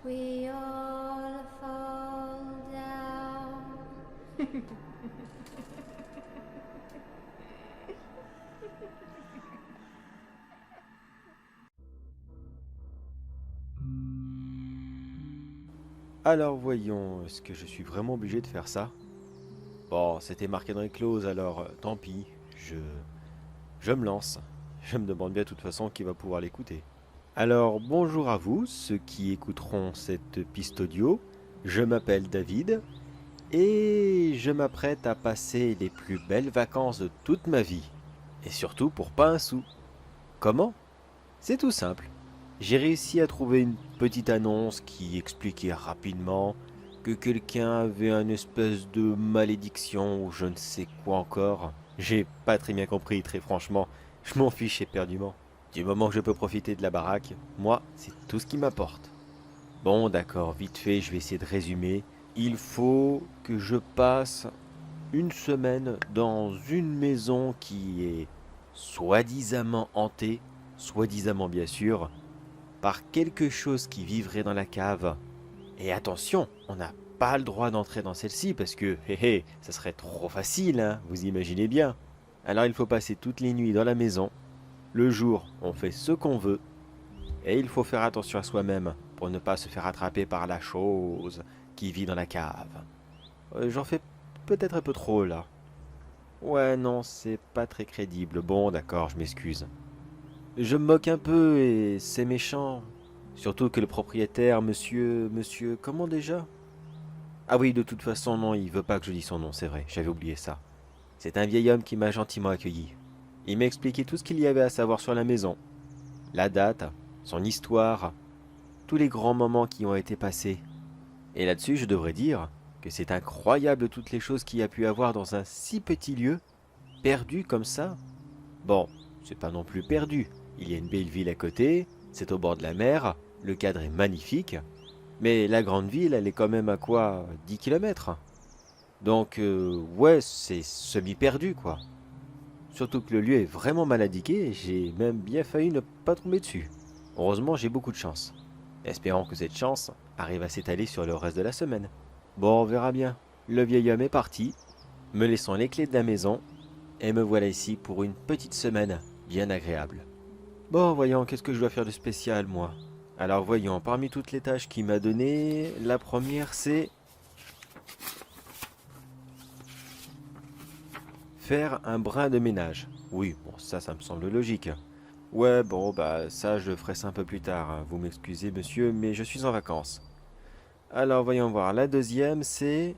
We all fall down. Alors voyons, est-ce que je suis vraiment obligé de faire ça? Bon, c'était marqué dans les clauses, alors tant pis, je me lance. Je me demande bien de toute façon qui va pouvoir l'écouter. Alors bonjour à vous, ceux qui écouteront cette piste audio. Je m'appelle David et je m'apprête à passer les plus belles vacances de toute ma vie. Et surtout pour pas un sou. Comment? C'est tout simple. J'ai réussi à trouver une petite annonce qui expliquait rapidement que quelqu'un avait une espèce de malédiction ou je ne sais quoi encore. J'ai pas très bien compris, très franchement. Je m'en fiche éperdument. Du moment que je peux profiter de la baraque, moi, c'est tout ce qui m'apporte. Bon, d'accord, vite fait, je vais essayer de résumer. Il faut que je passe une semaine dans une maison qui est soi-disant hantée, soi-disant bien sûr, par quelque chose qui vivrait dans la cave. Et attention, on n'a pas le droit d'entrer dans celle-ci parce que, hé hé, ça serait trop facile, hein, vous imaginez bien. Alors il faut passer toutes les nuits dans la maison. Le jour, on fait ce qu'on veut. Et il faut faire attention à soi-même pour ne pas se faire attraper par la chose qui vit dans la cave. J'en fais peut-être un peu trop là. Ouais, non, c'est pas très crédible. Bon, d'accord, je m'excuse. Je me moque un peu et c'est méchant. Surtout que le propriétaire, monsieur, comment déjà? Ah oui, de toute façon, non, il veut pas que je dise son nom, c'est vrai, j'avais oublié ça. C'est un vieil homme qui m'a gentiment accueilli. Il m'a expliqué tout ce qu'il y avait à savoir sur la maison. La date, son histoire, tous les grands moments qui ont été passés. Et là-dessus, je devrais dire que c'est incroyable toutes les choses qu'il y a pu avoir dans un si petit lieu, perdu comme ça. Bon, c'est pas non plus perdu. Il y a une belle ville à côté, c'est au bord de la mer, le cadre est magnifique, mais la grande ville, elle est quand même à quoi 10 kilomètres. Donc, ouais, c'est semi-perdu, quoi. Surtout que le lieu est vraiment mal indiqué, j'ai même bien failli ne pas tomber dessus. Heureusement, j'ai beaucoup de chance. Espérons que cette chance arrive à s'étaler sur le reste de la semaine. Bon, on verra bien. Le vieil homme est parti, me laissant les clés de la maison, et me voilà ici pour une petite semaine bien agréable. Bon, voyons, qu'est-ce que je dois faire de spécial, moi? Alors, voyons, parmi toutes les tâches qu'il m'a données, la première, c'est faire un brin de ménage. Oui, bon, ça me semble logique. Ouais, bon, bah, ça, je ferai ça un peu plus tard, hein. Vous m'excusez, monsieur, mais je suis en vacances. Alors, voyons voir. La deuxième, c'est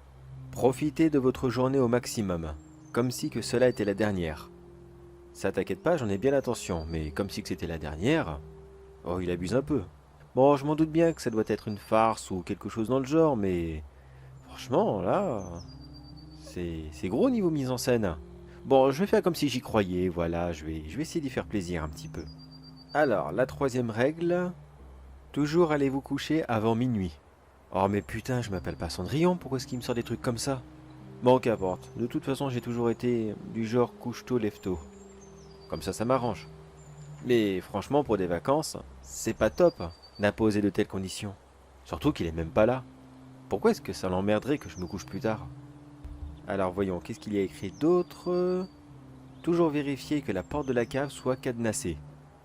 profiter de votre journée au maximum, comme si que cela était la dernière. Ça t'inquiète pas, j'en ai bien l'intention, mais comme si que c'était la dernière, oh, il abuse un peu. Bon, je m'en doute bien que ça doit être une farce ou quelque chose dans le genre, mais franchement, là, c'est gros niveau mise en scène. Bon, je vais faire comme si j'y croyais, voilà, je vais essayer d'y faire plaisir un petit peu. Alors, la troisième règle, toujours allez vous coucher avant minuit. Oh mais putain, je m'appelle pas Cendrillon, pourquoi est-ce qu'il me sort des trucs comme ça? Bon, qu'importe, de toute façon j'ai toujours été du genre couche tôt, lève tôt. Comme ça m'arrange. Mais franchement, pour des vacances, c'est pas top d'imposer de telles conditions. Surtout qu'il est même pas là. Pourquoi est-ce que ça l'emmerderait que je me couche plus tard? Alors voyons, qu'est-ce qu'il y a écrit d'autre? Toujours vérifier que la porte de la cave soit cadenassée.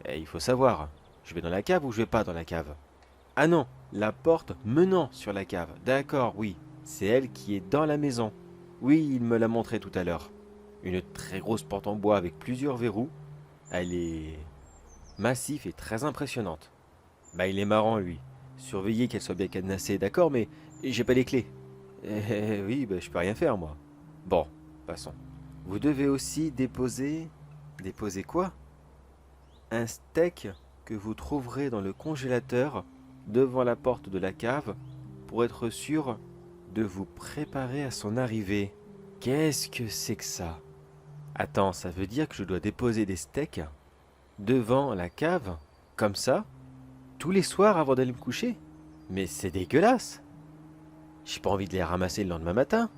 Et il faut savoir, je vais dans la cave ou je vais pas dans la cave? Ah non, la porte menant sur la cave. D'accord, oui, c'est elle qui est dans la maison. Oui, il me l'a montré tout à l'heure. Une très grosse porte en bois avec plusieurs verrous. Elle est massive et très impressionnante. Bah il est marrant lui. Surveiller qu'elle soit bien cadenassée, d'accord, mais j'ai pas les clés. Oui, bah je peux rien faire moi. Bon, passons. Vous devez aussi déposer... Déposer quoi? Un steak que vous trouverez dans le congélateur devant la porte de la cave pour être sûr de vous préparer à son arrivée. Qu'est-ce que c'est que ça? Attends, ça veut dire que je dois déposer des steaks devant la cave, comme ça, tous les soirs avant d'aller me coucher? Mais c'est dégueulasse! J'ai pas envie de les ramasser le lendemain matin.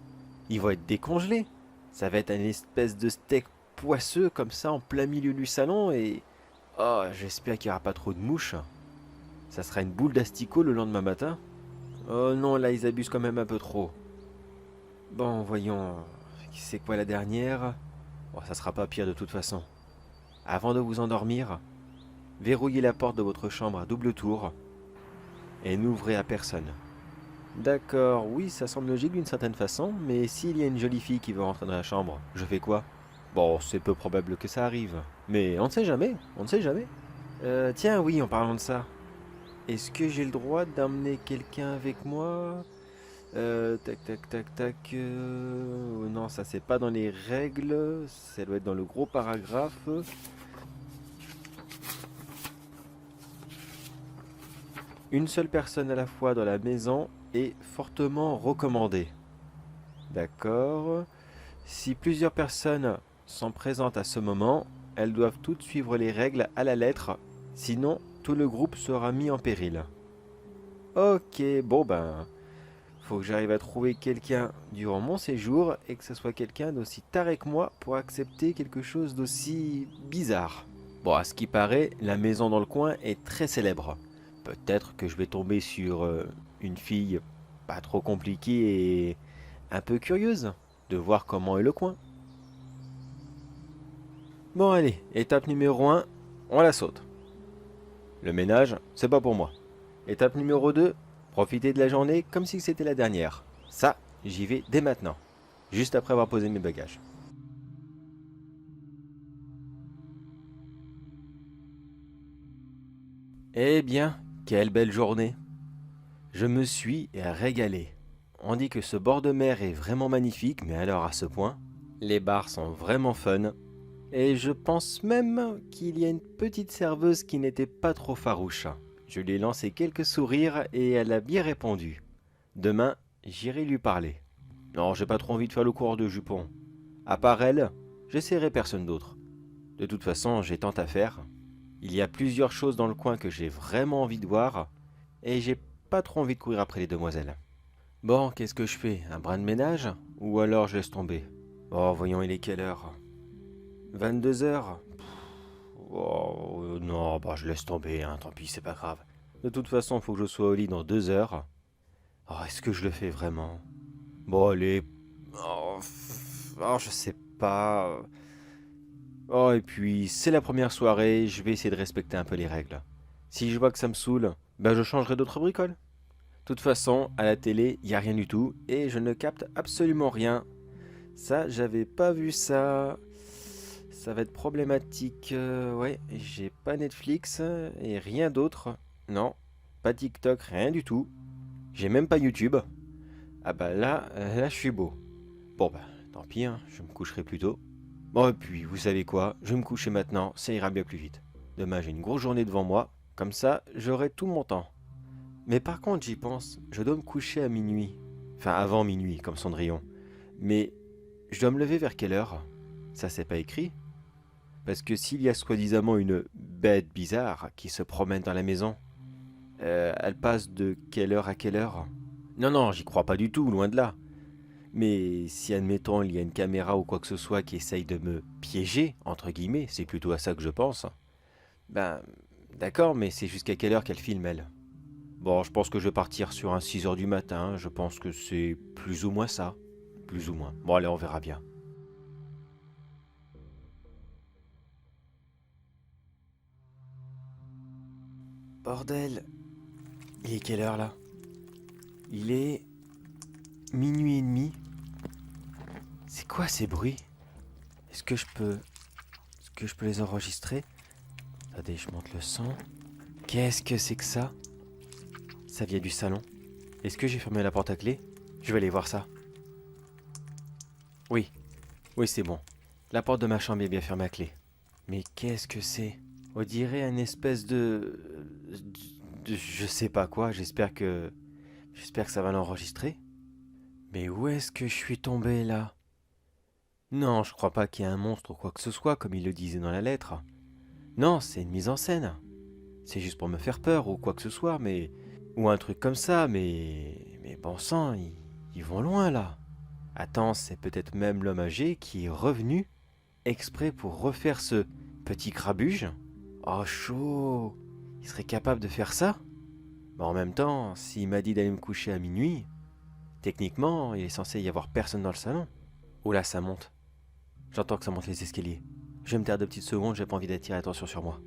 Ils vont être décongelés. Ça va être une espèce de steak poisseux comme ça en plein milieu du salon et... Oh, j'espère qu'il n'y aura pas trop de mouches. Ça sera une boule d'asticot le lendemain matin. Oh non, là ils abusent quand même un peu trop. Bon, voyons, c'est quoi la dernière? Bon, ça sera pas pire de toute façon. Avant de vous endormir, verrouillez la porte de votre chambre à double tour et n'ouvrez à personne. D'accord, oui, ça semble logique d'une certaine façon, mais s'il y a une jolie fille qui veut rentrer dans la chambre, je fais quoi? Bon, c'est peu probable que ça arrive, mais on ne sait jamais, on ne sait jamais. Tiens, oui, en parlant de ça, est-ce que j'ai le droit d'emmener quelqu'un avec moi? Tac, tac, tac, tac. Non, ça c'est pas dans les règles, ça doit être dans le gros paragraphe. Une seule personne à la fois dans la maison est fortement recommandée. D'accord. Si plusieurs personnes sont présentes à ce moment, elles doivent toutes suivre les règles à la lettre, sinon tout le groupe sera mis en péril. Ok, bon ben, faut que j'arrive à trouver quelqu'un durant mon séjour et que ce soit quelqu'un d'aussi taré que moi pour accepter quelque chose d'aussi bizarre. Bon, à ce qui paraît, la maison dans le coin est très célèbre. Peut-être que je vais tomber sur une fille pas trop compliquée et un peu curieuse de voir comment est le coin. Bon allez, étape numéro 1, on la saute. Le ménage, c'est pas pour moi. Étape numéro 2, profiter de la journée comme si c'était la dernière. Ça, j'y vais dès maintenant, juste après avoir posé mes bagages. Eh bien, quelle belle journée. Je me suis régalé. On dit que ce bord de mer est vraiment magnifique, mais alors à ce point, les bars sont vraiment fun. Et je pense même qu'il y a une petite serveuse qui n'était pas trop farouche. Je lui ai lancé quelques sourires et elle a bien répondu. Demain, j'irai lui parler. Non, j'ai pas trop envie de faire le cours de jupon. À part elle, j'essaierai personne d'autre. De toute façon, j'ai tant à faire. Il y a plusieurs choses dans le coin que j'ai vraiment envie de voir et j'ai pas trop envie de courir après les demoiselles. Bon, qu'est-ce que je fais? Un brin de ménage? Ou alors je laisse tomber? Oh, voyons, il est quelle heure? 22 heures? Oh, non, bah je laisse tomber, hein, tant pis, c'est pas grave. De toute façon, il faut que je sois au lit dans 2 heures. Oh, est-ce que je le fais vraiment? Bon, allez. Oh, je sais pas. Oh, et puis, c'est la première soirée, je vais essayer de respecter un peu les règles. Si je vois que ça me saoule, ben je changerai d'autres bricoles. De toute façon, à la télé, il n'y a rien du tout, et je ne capte absolument rien. Ça, j'avais pas vu ça. Ça va être problématique. Ouais, j'ai pas Netflix et rien d'autre. Non, pas TikTok, rien du tout. J'ai même pas YouTube. Ah bah là je suis beau. Bon bah, tant pis, hein, je me coucherai plus tôt. Bon et puis, vous savez quoi, je vais me coucher maintenant, ça ira bien plus vite. Demain j'ai une grosse journée devant moi, comme ça j'aurai tout mon temps. Mais par contre j'y pense, je dois me coucher à minuit. Enfin avant minuit, comme Cendrillon. Mais je dois me lever vers quelle heure? Ça c'est pas écrit. Parce que s'il y a soi-disant une bête bizarre qui se promène dans la maison, elle passe de quelle heure à quelle heure? Non, non, j'y crois pas du tout, loin de là. Mais si, admettons, il y a une caméra ou quoi que ce soit qui essaye de me piéger, entre guillemets, c'est plutôt à ça que je pense. Ben, d'accord, mais c'est jusqu'à quelle heure qu'elle filme, elle? Bon, je pense que je vais partir sur un 6 heures du matin, je pense que c'est plus ou moins ça. Plus ou moins. Bon, allez, on verra bien. Bordel, il est quelle heure là? Il est minuit et demi. C'est quoi ces bruits? Est-ce que je peux... Est-ce que je peux les enregistrer? Attendez, je monte le son. Qu'est-ce que c'est que ça? Ça vient du salon. Est-ce que j'ai fermé la porte à clé? Je vais aller voir ça. Oui, oui c'est bon. La porte de ma chambre est bien fermée à clé. Mais qu'est-ce que c'est? On dirait un espèce je sais pas quoi, J'espère que ça va l'enregistrer. Mais où est-ce que je suis tombé là? Non, je crois pas qu'il y ait un monstre ou quoi que ce soit, comme il le disait dans la lettre. Non, c'est une mise en scène. C'est juste pour me faire peur ou quoi que ce soit, mais... Ou un truc comme ça, mais... Mais bon sang, ils vont loin là. Attends, c'est peut-être même l'homme âgé qui est revenu exprès pour refaire ce petit grabuge. Oh chaud. Il serait capable de faire ça? Mais en même temps, s'il m'a dit d'aller me coucher à minuit, techniquement, il est censé y avoir personne dans le salon. Oh là, ça monte. J'entends que ça monte les escaliers. Je vais me taire 2 petites secondes, j'ai pas envie d'attirer l'attention sur moi.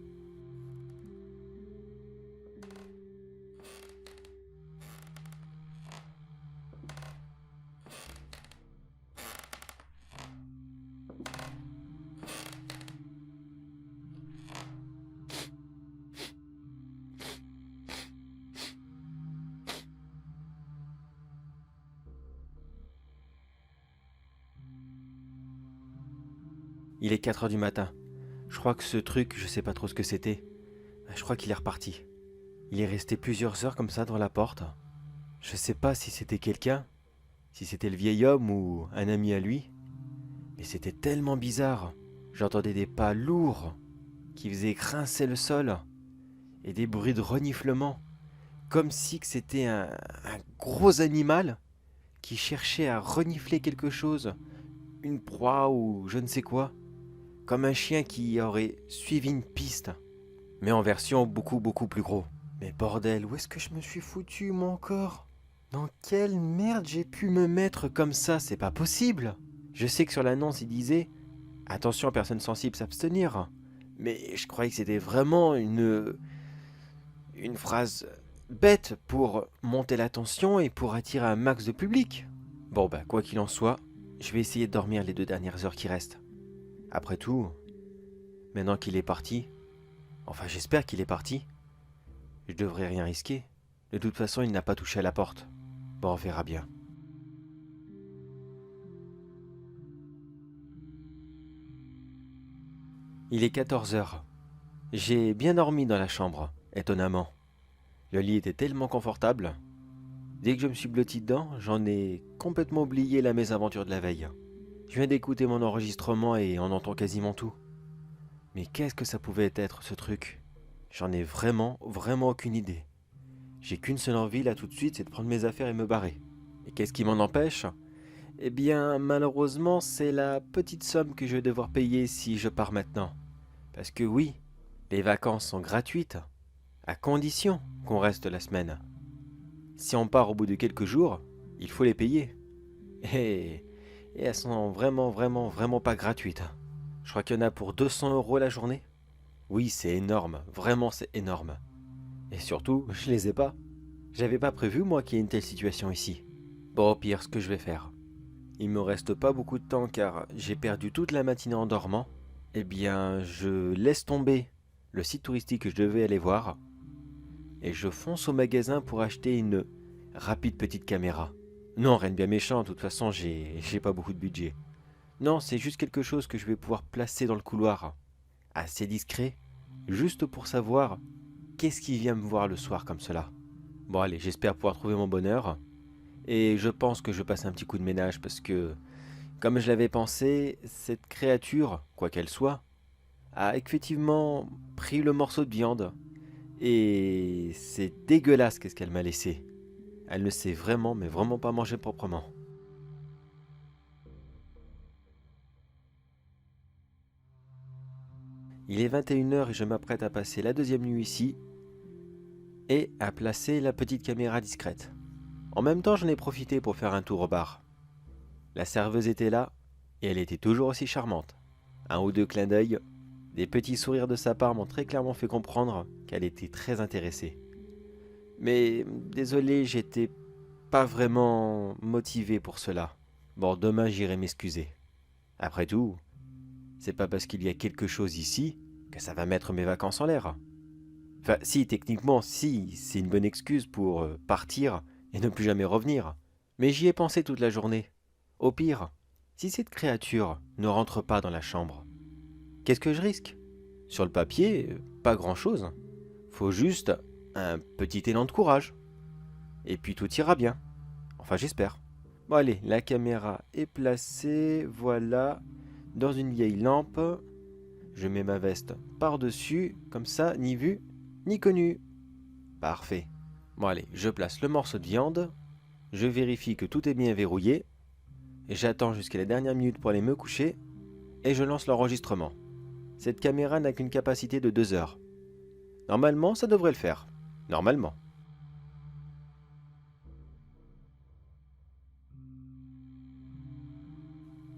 Il est 4 heures du matin. Je crois que ce truc, je sais pas trop ce que c'était. Je crois qu'il est reparti. Il est resté plusieurs heures comme ça devant la porte. Je sais pas si c'était quelqu'un, si c'était le vieil homme ou un ami à lui. Mais c'était tellement bizarre. J'entendais des pas lourds qui faisaient grincer le sol et des bruits de reniflement. Comme si que c'était un gros animal qui cherchait à renifler quelque chose, une proie ou je ne sais quoi. Comme un chien qui aurait suivi une piste, mais en version beaucoup plus gros. Mais bordel, où est-ce que je me suis foutu moi encore? Dans quelle merde j'ai pu me mettre comme ça? C'est pas possible. Je sais que sur l'annonce il disait attention, personnes sensibles s'abstenir. Mais je croyais que c'était vraiment une phrase bête pour monter la tension et pour attirer un max de public. Bon bah quoi qu'il en soit, je vais essayer de dormir les 2 dernières heures qui restent. Après tout, maintenant qu'il est parti, enfin j'espère qu'il est parti, je devrais rien risquer. De toute façon, il n'a pas touché à la porte. Bon, on verra bien. Il est 14 heures. J'ai bien dormi dans la chambre, étonnamment. Le lit était tellement confortable. Dès que je me suis blotti dedans, j'en ai complètement oublié la mésaventure de la veille. Je viens d'écouter mon enregistrement et on entend quasiment tout. Mais qu'est-ce que ça pouvait être ce truc? J'en ai vraiment aucune idée. J'ai qu'une seule envie là tout de suite, c'est de prendre mes affaires et me barrer. Et qu'est-ce qui m'en empêche? Eh bien, malheureusement, c'est la petite somme que je vais devoir payer si je pars maintenant. Parce que oui, les vacances sont gratuites, à condition qu'on reste la semaine. Si on part au bout de quelques jours, il faut les payer. Et, et elles sont vraiment pas gratuites. Je crois qu'il y en a pour 200 € la journée. Oui, c'est énorme, vraiment c'est énorme. Et surtout, je les ai pas. J'avais pas prévu moi qu'il y ait une telle situation ici. Bon, au pire, ce que je vais faire. Il me reste pas beaucoup de temps car j'ai perdu toute la matinée en dormant. Eh bien, je laisse tomber le site touristique que je devais aller voir et je fonce au magasin pour acheter une rapide petite caméra. Non, rien de bien méchant, de toute façon, j'ai pas beaucoup de budget. Non, c'est juste quelque chose que je vais pouvoir placer dans le couloir, assez discret, juste pour savoir qu'est-ce qui vient me voir le soir comme cela. Bon allez, j'espère pouvoir trouver mon bonheur. Et je pense que je passe un petit coup de ménage parce que, comme je l'avais pensé, cette créature, quoi qu'elle soit, a effectivement pris le morceau de viande. Et c'est dégueulasse qu'est-ce qu'elle m'a laissé. Elle ne sait vraiment, mais vraiment pas manger proprement. Il est 21 h et je m'apprête à passer la 2e nuit ici et à placer la petite caméra discrète. En même temps, j'en ai profité pour faire un tour au bar. La serveuse était là et elle était toujours aussi charmante. Un ou deux clins d'œil, des petits sourires de sa part m'ont très clairement fait comprendre qu'elle était très intéressée. Mais désolé, j'étais pas vraiment motivé pour cela. Bon, demain j'irai m'excuser. Après tout, c'est pas parce qu'il y a quelque chose ici que ça va mettre mes vacances en l'air. Enfin, si, techniquement, si, c'est une bonne excuse pour partir et ne plus jamais revenir. Mais j'y ai pensé toute la journée. Au pire, si cette créature ne rentre pas dans la chambre, qu'est-ce que je risque? Sur le papier, pas grand-chose. Faut juste un petit élan de courage. Et puis tout ira bien. Enfin, j'espère. Bon allez, la caméra est placée, voilà, dans une vieille lampe. Je mets ma veste par-dessus, comme ça, ni vu, ni connu. Parfait. Bon allez, je place le morceau de viande, je vérifie que tout est bien verrouillé, et j'attends jusqu'à la dernière minute pour aller me coucher, et je lance l'enregistrement. Cette caméra n'a qu'une capacité de 2 heures. Normalement, ça devrait le faire. Normalement.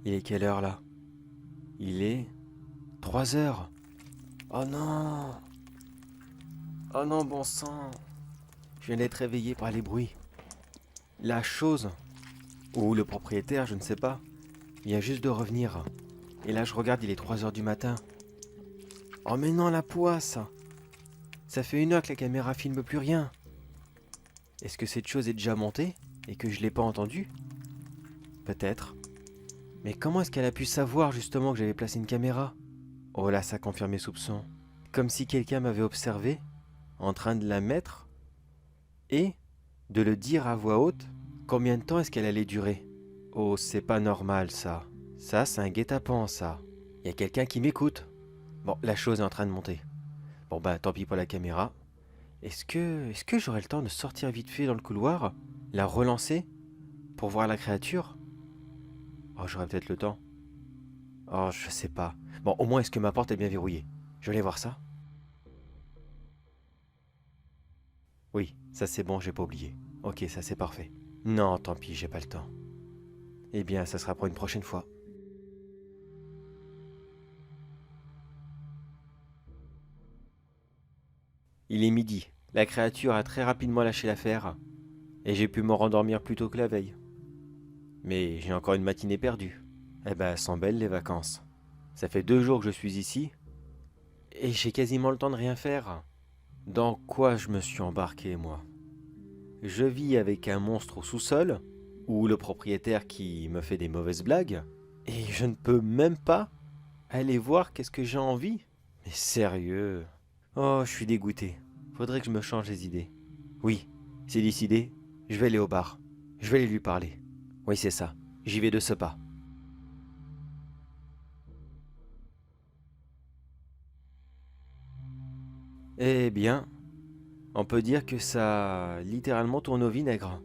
Il est quelle heure là? Il est 3 heures. Oh non! Oh non, bon sang! Je viens d'être réveillé par les bruits. La chose, ou le propriétaire, je ne sais pas, vient juste de revenir. Et là, je regarde, il est 3 heures du matin. Oh mais non, la poisse! Ça fait 1 heure que la caméra filme plus rien. Est-ce que cette chose est déjà montée et que je l'ai pas entendue? Peut-être. Mais comment est-ce qu'elle a pu savoir justement que j'avais placé une caméra? Oh là, ça confirme mes soupçons. Comme si quelqu'un m'avait observé, en train de la mettre, et de le dire à voix haute combien de temps est-ce qu'elle allait durer. Oh, c'est pas normal ça. Ça, c'est un guet-apens ça. Il y a quelqu'un qui m'écoute. Bon, la chose est en train de monter. Bon bah, tant pis pour la caméra. Est-ce que j'aurai le temps de sortir vite fait dans le couloir, la relancer, pour voir la créature? Oh, j'aurai peut-être le temps. Oh, je sais pas. Bon, au moins, est-ce que ma porte est bien verrouillée? Je vais aller voir ça. Oui, ça c'est bon, j'ai pas oublié. Ok, ça c'est parfait. Non, tant pis, j'ai pas le temps. Eh bien, ça sera pour une prochaine fois. Il est midi. La créature a très rapidement lâché l'affaire, et j'ai pu me rendormir plus tôt que la veille. Mais j'ai encore une matinée perdue. Eh ben, elles sont belles les vacances. Ça fait 2 jours que je suis ici, et j'ai quasiment le temps de rien faire. Dans quoi je me suis embarqué, moi? Je vis avec un monstre au sous-sol, ou le propriétaire qui me fait des mauvaises blagues, et je ne peux même pas aller voir qu'est-ce que j'ai envie. Mais sérieux? Oh, je suis dégoûté. Faudrait que je me change les idées. Oui, c'est décidé, je vais aller au bar. Je vais aller lui parler. Oui, c'est ça, j'y vais de ce pas. Eh bien, on peut dire que ça a littéralement tourné au vinaigre.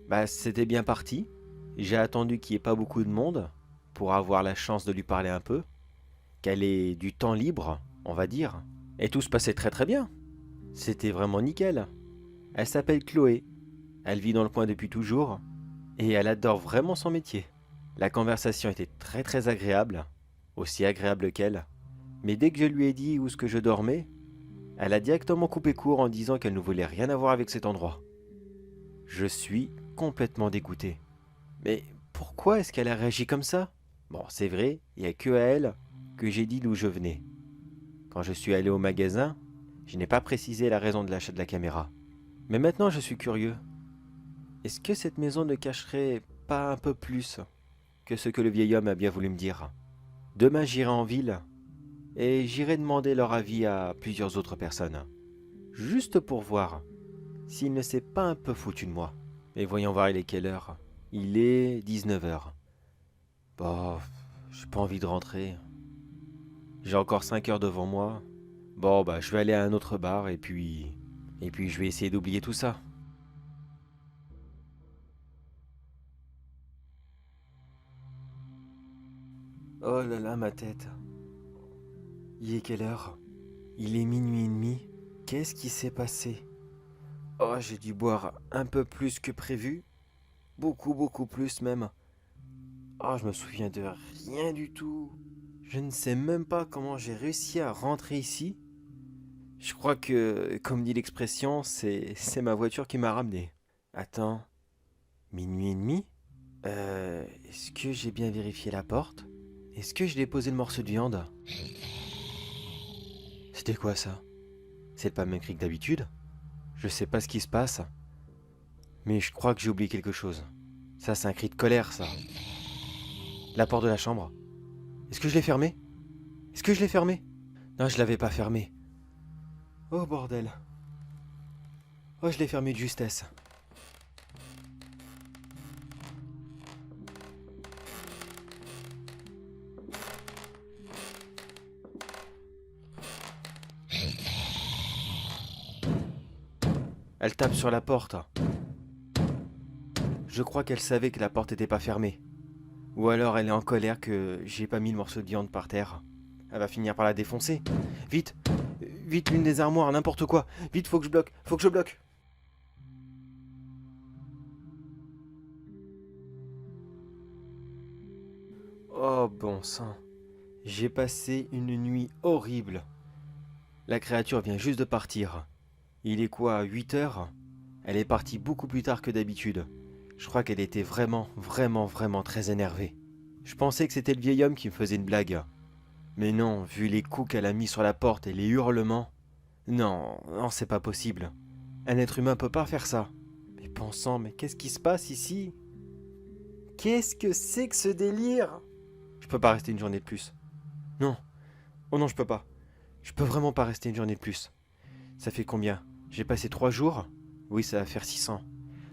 Bah, c'était bien parti. J'ai attendu qu'il n'y ait pas beaucoup de monde pour avoir la chance de lui parler un peu, qu'elle ait du temps libre, on va dire. Et tout se passait très très bien. C'était vraiment nickel. Elle s'appelle Chloé. Elle vit dans le coin depuis toujours et elle adore vraiment son métier. La conversation était très très agréable, aussi agréable qu'elle. Mais dès que je lui ai dit où est-ce que je dormais, elle a directement coupé court en disant qu'elle ne voulait rien avoir avec cet endroit. Je suis complètement dégoûté. Mais pourquoi est-ce qu'elle a réagi comme ça? Bon, c'est vrai, il n'y a que à elle que j'ai dit d'où je venais. Quand je suis allé au magasin, je n'ai pas précisé la raison de l'achat de la caméra. Mais maintenant je suis curieux. Est-ce que cette maison ne cacherait pas un peu plus que ce que le vieil homme a bien voulu me dire? Demain j'irai en ville et j'irai demander leur avis à plusieurs autres personnes. Juste pour voir s'il ne s'est pas un peu foutu de moi. Et voyons voir il est quelle heure. Il est 19 heures. Bon, j'ai pas envie de rentrer. J'ai encore 5 heures devant moi. Bon, bah, je vais aller à un autre bar et puis. Et puis, je vais essayer d'oublier tout ça. Oh là là, ma tête. Il est quelle heure? Il est minuit et demi. Qu'est-ce qui s'est passé? Oh, j'ai dû boire un peu plus que prévu. Beaucoup, beaucoup plus même. Oh, je me souviens de rien du tout. Je ne sais même pas comment j'ai réussi à rentrer ici. Je crois que, comme dit l'expression, c'est ma voiture qui m'a ramené. Attends, minuit et demi? Est-ce que j'ai bien vérifié la porte? Est-ce que j'ai déposé le morceau de viande? C'était quoi ça? C'est pas le même cri que d'habitude? Je sais pas ce qui se passe, mais je crois que j'ai oublié quelque chose. Ça, c'est un cri de colère, ça. La porte de la chambre. Est-ce que je l'ai fermée? Est-ce que je l'ai fermée? Non, je l'avais pas fermée. Oh bordel. Oh, je l'ai fermée de justesse. Elle tape sur la porte. Je crois qu'elle savait que la porte n'était pas fermée. Ou alors elle est en colère que j'ai pas mis le morceau de viande par terre. Elle va finir par la défoncer. Vite! Vite, l'une des armoires, n'importe quoi! Vite, faut que je bloque! Faut que je bloque! Oh bon sang. J'ai passé une nuit horrible. La créature vient juste de partir. Il est quoi, 8 heures? Elle est partie beaucoup plus tard que d'habitude. Je crois qu'elle était vraiment très énervée. Je pensais que c'était le vieil homme qui me faisait une blague. Mais non, vu les coups qu'elle a mis sur la porte et les hurlements. Non, non, c'est pas possible. Un être humain peut pas faire ça. Mais bon sang, mais qu'est-ce qui se passe ici? Qu'est-ce que c'est que ce délire? Je peux pas rester une journée de plus. Non. Oh non, je peux pas. Je peux vraiment pas rester une journée de plus. Ça fait combien? J'ai passé 3 jours? Oui, ça va faire 600.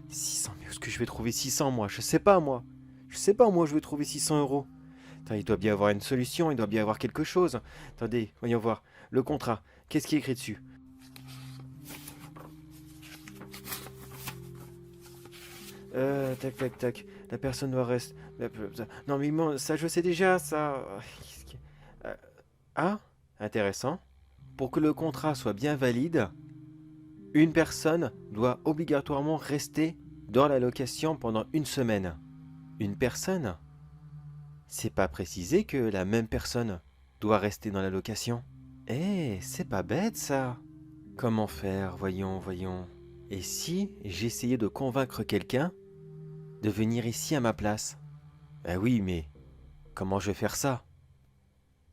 600, mais où est-ce que je vais trouver 600 moi? Je sais pas moi. Je sais pas moi où je vais trouver 600 euros. Attends, il doit bien y avoir une solution, il doit bien y avoir quelque chose. Attendez, voyons voir. Le contrat, qu'est-ce qui est écrit dessus? Tac. La personne doit rester. Non, mais ça, je sais déjà, ça. Euh, Ah, intéressant. Pour que le contrat soit bien valide, une personne doit obligatoirement rester dans la location pendant une semaine. Une personne? C'est pas précisé que la même personne doit rester dans la location. Eh, c'est pas bête ça. Comment faire? Voyons. Et si j'essayais de convaincre quelqu'un de venir ici à ma place? Ah oui, mais comment je vais faire ça?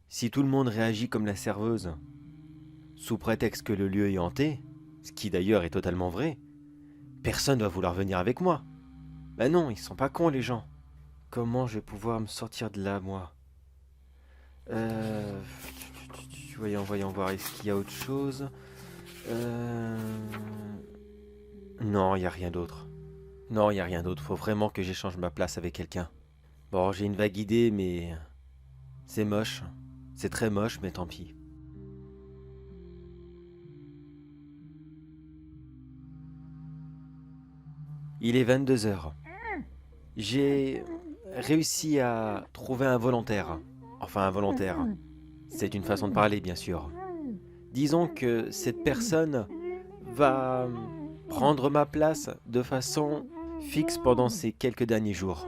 Si tout le monde réagit comme la serveuse, sous prétexte que le lieu est hanté, ce qui d'ailleurs est totalement vrai, personne va vouloir venir avec moi. Ben non, ils sont pas cons les gens. Comment je vais pouvoir me sortir de là, moi? Euh... Voyons voir, est-ce qu'il y a autre chose? Non, il n'y a rien d'autre. Non, il n'y a rien d'autre, faut vraiment que j'échange ma place avec quelqu'un. Bon, j'ai une vague idée, mais c'est moche. C'est très moche, mais tant pis. Il est 22 heures. J'ai réussi à trouver un volontaire. Enfin, un volontaire. C'est une façon de parler, bien sûr. Disons que cette personne va prendre ma place de façon fixe pendant ces quelques derniers jours.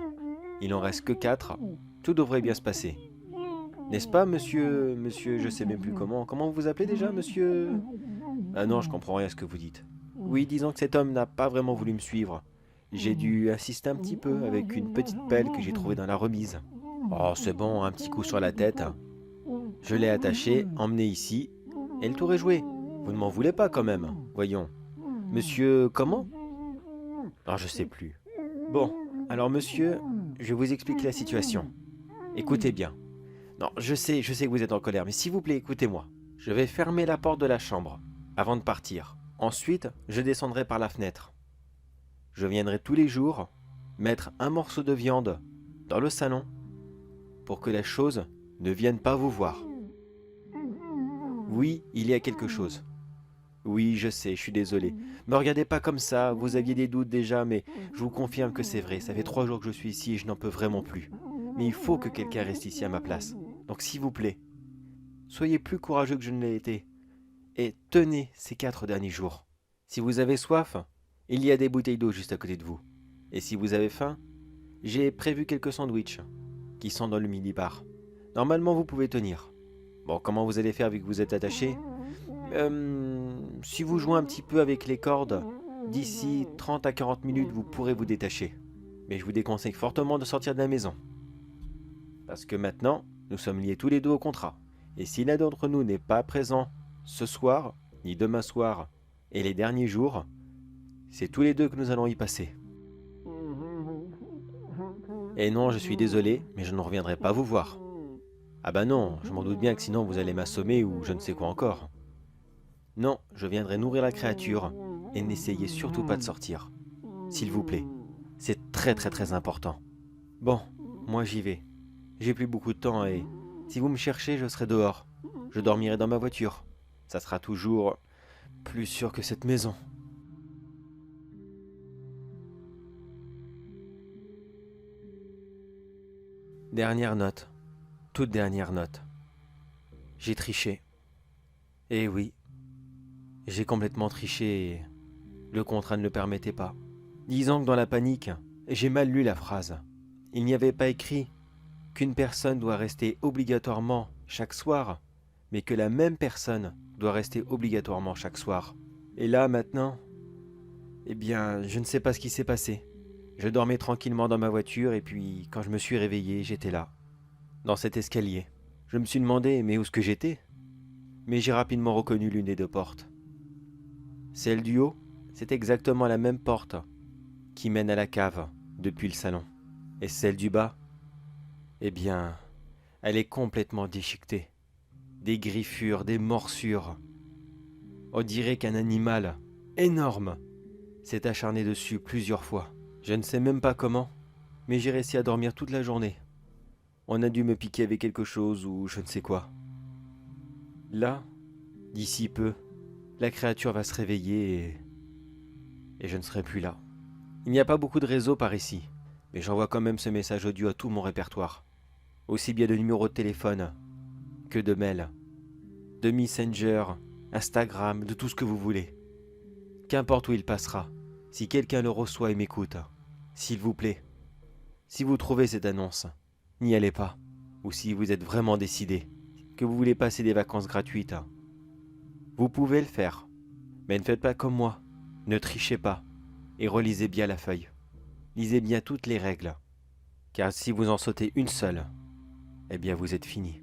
Il en reste que 4. Tout devrait bien se passer. N'est-ce pas, monsieur, je sais même plus comment vous vous appelez déjà, monsieur? Ah non, je comprends rien à ce que vous dites. Oui, disons que cet homme n'a pas vraiment voulu me suivre. J'ai dû insister un petit peu avec une petite pelle que j'ai trouvée dans la remise. Oh, c'est bon, un petit coup sur la tête. Je l'ai attaché, emmené ici, et le tour est joué. Vous ne m'en voulez pas quand même, voyons. Monsieur, comment? Ah, je sais plus. Bon, alors monsieur, je vous explique la situation. Écoutez bien. Non, je sais que vous êtes en colère, mais s'il vous plaît, écoutez-moi. Je vais fermer la porte de la chambre avant de partir. Ensuite, je descendrai par la fenêtre. Je viendrai tous les jours mettre un morceau de viande dans le salon pour que la chose ne vienne pas vous voir. Oui, il y a quelque chose. Oui, je sais, je suis désolé. Me regardez pas comme ça, vous aviez des doutes déjà, mais je vous confirme que c'est vrai. Ça fait 3 jours que je suis ici et je n'en peux vraiment plus. Mais il faut que quelqu'un reste ici à ma place. Donc s'il vous plaît, soyez plus courageux que je ne l'ai été. Et tenez ces 4 derniers jours. Si vous avez soif, il y a des bouteilles d'eau juste à côté de vous. Et si vous avez faim, j'ai prévu quelques sandwichs qui sont dans le mini-bar. Normalement, vous pouvez tenir. Bon, comment vous allez faire vu que vous êtes attaché? Si vous jouez un petit peu avec les cordes, d'ici 30 à 40 minutes, vous pourrez vous détacher. Mais je vous déconseille fortement de sortir de la maison. Parce que maintenant, nous sommes liés tous les deux au contrat. Et si l'un d'entre nous n'est pas présent ce soir, ni demain soir, et les derniers jours, c'est tous les deux que nous allons y passer. Et non, je suis désolé, mais je ne reviendrai pas vous voir. Ah bah non, je m'en doute bien que sinon vous allez m'assommer ou je ne sais quoi encore. Non, je viendrai nourrir la créature et n'essayez surtout pas de sortir. S'il vous plaît, c'est très important. Bon, moi j'y vais. J'ai plus beaucoup de temps et si vous me cherchez, je serai dehors. Je dormirai dans ma voiture. Ça sera toujours plus sûr que cette maison. Dernière note. Toute dernière note. J'ai triché. Eh oui, j'ai complètement triché et le contrat ne le permettait pas. Disons que dans la panique, j'ai mal lu la phrase. Il n'y avait pas écrit qu'une personne doit rester obligatoirement chaque soir, mais que la même personne doit rester obligatoirement chaque soir. Et là, maintenant, eh bien, je ne sais pas ce qui s'est passé. Je dormais tranquillement dans ma voiture et puis, quand je me suis réveillé, j'étais là, dans cet escalier. Je me suis demandé, mais où est-ce que j'étais? Mais j'ai rapidement reconnu l'une des deux portes. Celle du haut, c'est exactement la même porte qui mène à la cave depuis le salon. Et celle du bas, eh bien, elle est complètement déchiquetée. Des griffures, des morsures. On dirait qu'un animal énorme s'est acharné dessus plusieurs fois. Je ne sais même pas comment, mais j'ai réussi à dormir toute la journée. On a dû me piquer avec quelque chose ou je ne sais quoi. Là, d'ici peu, la créature va se réveiller et je ne serai plus là. Il n'y a pas beaucoup de réseaux par ici, mais j'envoie quand même ce message audio à tout mon répertoire. Aussi bien de numéros de téléphone que de mails, de Messenger, Instagram, de tout ce que vous voulez. Qu'importe où il passera, si quelqu'un le reçoit et m'écoute, s'il vous plaît, si vous trouvez cette annonce, n'y allez pas. Ou si vous êtes vraiment décidé que vous voulez passer des vacances gratuites, vous pouvez le faire. Mais ne faites pas comme moi, ne trichez pas et relisez bien la feuille. Lisez bien toutes les règles, car si vous en sautez une seule, eh bien vous êtes fini.